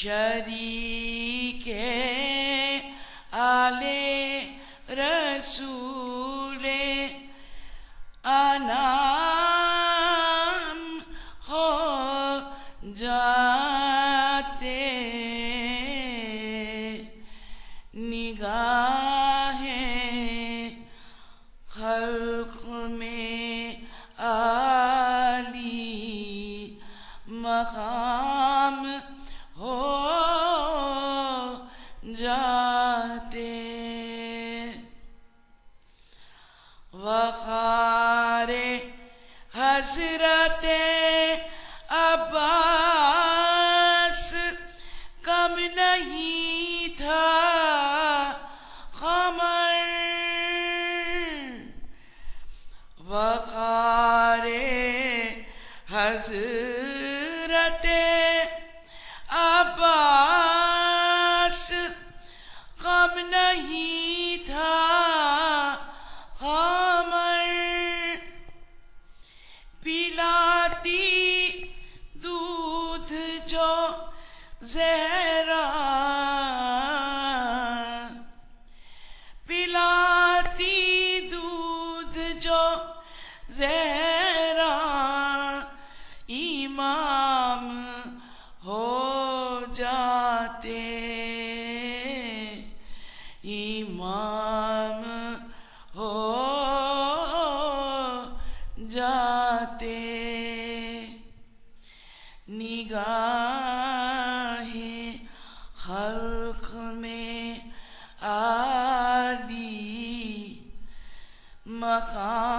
शरीके आले रसूले अनाम हो जाते निगाहें खल्क में आली मकाम हो जाते वखारे हजरते अब्बास कम नहीं था खमर वखारे हजरते अब्बास कम नहीं था खमर पिलाती दूध जो ज़हरा पिलाती दूध जो ज़हरा इमाम हो जाते इमाम हो जाते निगाहें खल्क में आली मकाम